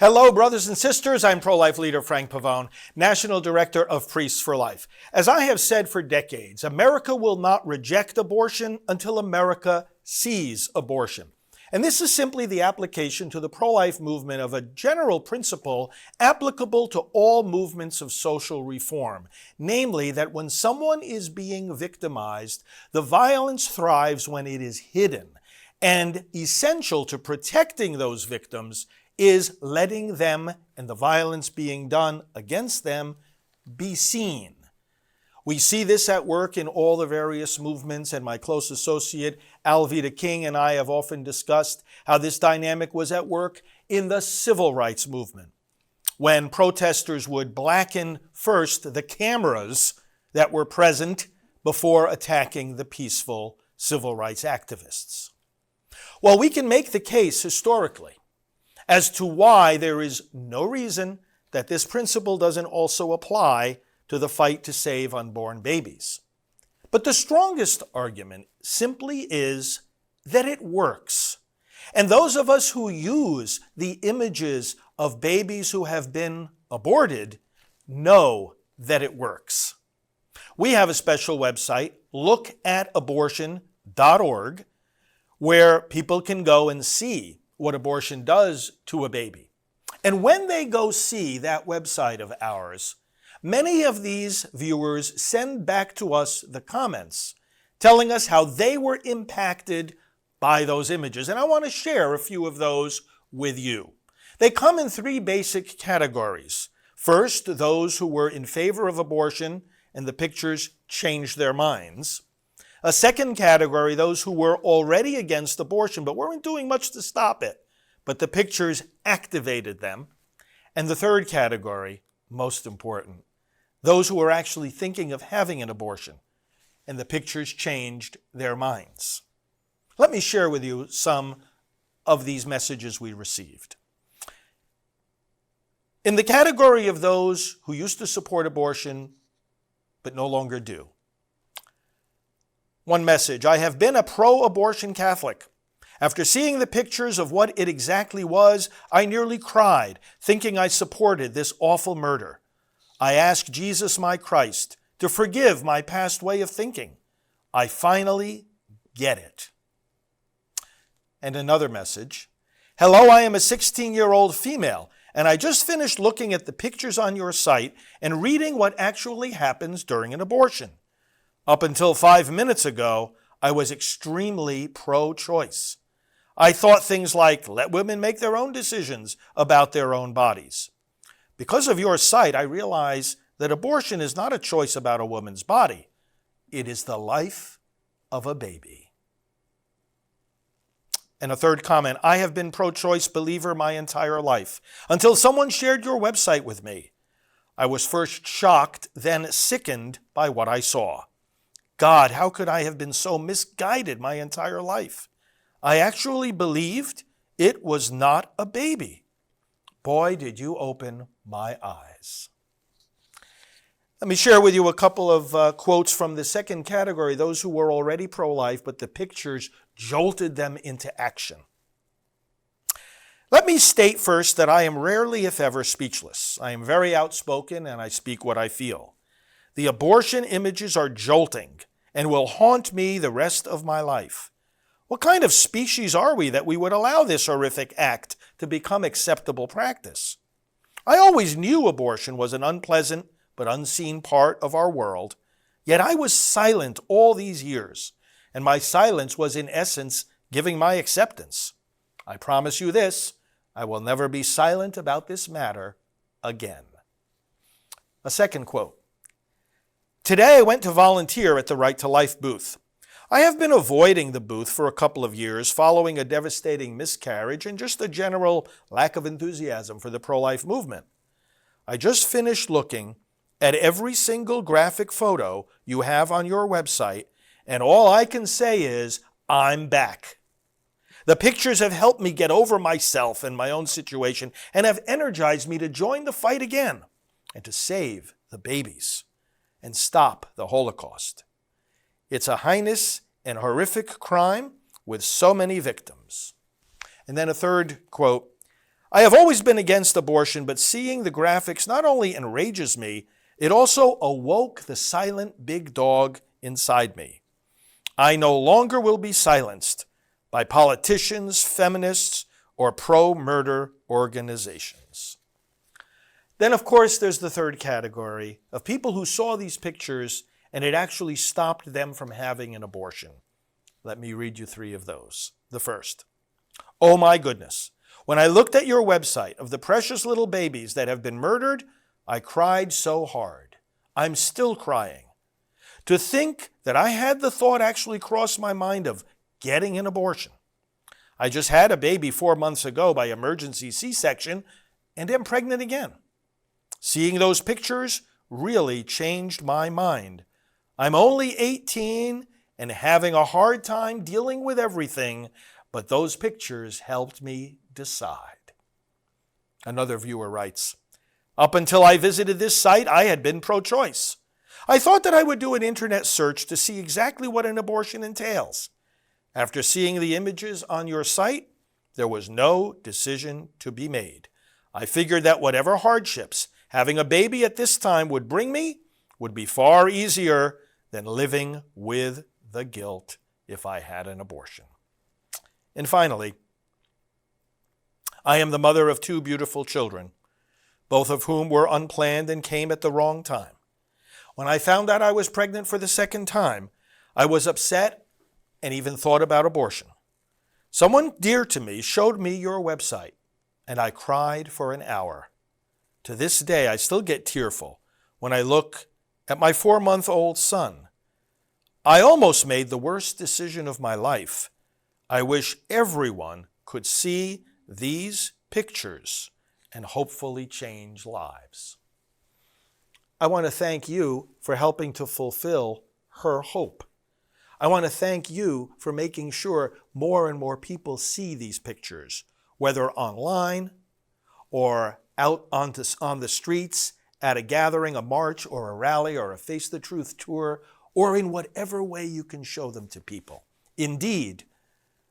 Hello, brothers and sisters. I'm pro-life leader Frank Pavone, National Director of Priests for Life. As I have said for decades, America will not reject abortion until America sees abortion. And this is simply the application to the pro-life movement of a general principle applicable to all movements of social reform, namely that when someone is being victimized, the violence thrives when it is hidden, and essential to protecting those victims is letting them and the violence being done against them be seen. We see this at work in all the various movements, and my close associate Alveda King and I have often discussed how this dynamic was at work in the civil rights movement, when protesters would blacken first the cameras that were present before attacking the peaceful civil rights activists. Well, we can make the case historically as to why there is no reason that this principle doesn't also apply to the fight to save unborn babies. But the strongest argument simply is that it works. And those of us who use the images of babies who have been aborted know that it works. We have a special website, lookatabortion.org, where people can go and see what abortion does to a baby. And when they go see that website of ours, many of these viewers send back to us the comments telling us how they were impacted by those images. And I want to share a few of those with you. They come in three basic categories. First, those who were in favor of abortion and the pictures changed their minds. A second category, those who were already against abortion but weren't doing much to stop it, but the pictures activated them. And the third category, most important, those who were actually thinking of having an abortion and the pictures changed their minds. Let me share with you some of these messages we received. In the category of those who used to support abortion but no longer do, one message: I have been a pro-abortion Catholic. After seeing the pictures of what it exactly was, I nearly cried, thinking I supported this awful murder. I asked Jesus, my Christ, to forgive my past way of thinking. I finally get it. And another message: hello, I am a 16-year-old female, and I just finished looking at the pictures on your site and reading what actually happens during an abortion. Up until 5 minutes ago, I was extremely pro-choice. I thought things like, let women make their own decisions about their own bodies. Because of your site, I realize that abortion is not a choice about a woman's body. It is the life of a baby. And a third comment: I have been pro-choice believer my entire life, until someone shared your website with me. I was first shocked, then sickened by what I saw. God, how could I have been so misguided my entire life? I actually believed it was not a baby. Boy, did you open my eyes. Let me share with you a couple of quotes from the second category, those who were already pro-life, but the pictures jolted them into action. Let me state first that I am rarely, if ever, speechless. I am very outspoken and I speak what I feel. The abortion images are jolting and will haunt me the rest of my life. What kind of species are we that we would allow this horrific act to become acceptable practice? I always knew abortion was an unpleasant but unseen part of our world, yet I was silent all these years, and my silence was in essence giving my acceptance. I promise you this: I will never be silent about this matter again. A second quote: today I went to volunteer at the Right to Life booth. I have been avoiding the booth for a couple of years following a devastating miscarriage and just a general lack of enthusiasm for the pro-life movement. I just finished looking at every single graphic photo you have on your website, and all I can say is, I'm back. The pictures have helped me get over myself and my own situation and have energized me to join the fight again and to save the babies and stop the Holocaust. It's a heinous and horrific crime with so many victims. And then a third quote: I have always been against abortion, but seeing the graphics not only enrages me, it also awoke the silent big dog inside me. I no longer will be silenced by politicians, feminists, or pro-murder organizations. Then, of course, there's the third category of people who saw these pictures and it actually stopped them from having an abortion. Let me read you 3 of those. The first, oh my goodness. When I looked at your website of the precious little babies that have been murdered, I cried so hard. I'm still crying. To think that I had the thought actually cross my mind of getting an abortion. I just had a baby 4 months ago by emergency C-section and am pregnant again. Seeing those pictures really changed my mind. I'm only 18 and having a hard time dealing with everything, but those pictures helped me decide. Another viewer writes, up until I visited this site, I had been pro-choice. I thought that I would do an internet search to see exactly what an abortion entails. After seeing the images on your site, there was no decision to be made. I figured that whatever hardships having a baby at this time would bring me would be far easier than living with the guilt if I had an abortion. And finally, I am the mother of 2 beautiful children, both of whom were unplanned and came at the wrong time. When I found out I was pregnant for the 2nd time, I was upset and even thought about abortion. Someone dear to me showed me your website, and I cried for an hour. To this day, I still get tearful when I look at my 4-month-old son. I almost made the worst decision of my life. I wish everyone could see these pictures and hopefully change lives. I want to thank you for helping to fulfill her hope. I want to thank you for making sure more and more people see these pictures, whether online or out on the streets, at a gathering, a march, or a rally, or a Face the Truth tour, or in whatever way you can show them to people. Indeed,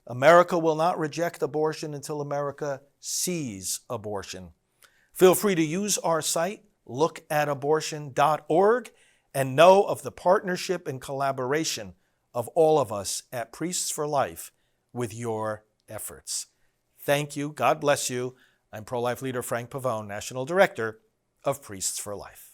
America will not reject abortion until America sees abortion. Feel free to use our site, lookatabortion.org, and know of the partnership and collaboration of all of us at Priests for Life with your efforts. Thank you. God bless you. I'm pro-life leader Frank Pavone, National Director of Priests for Life.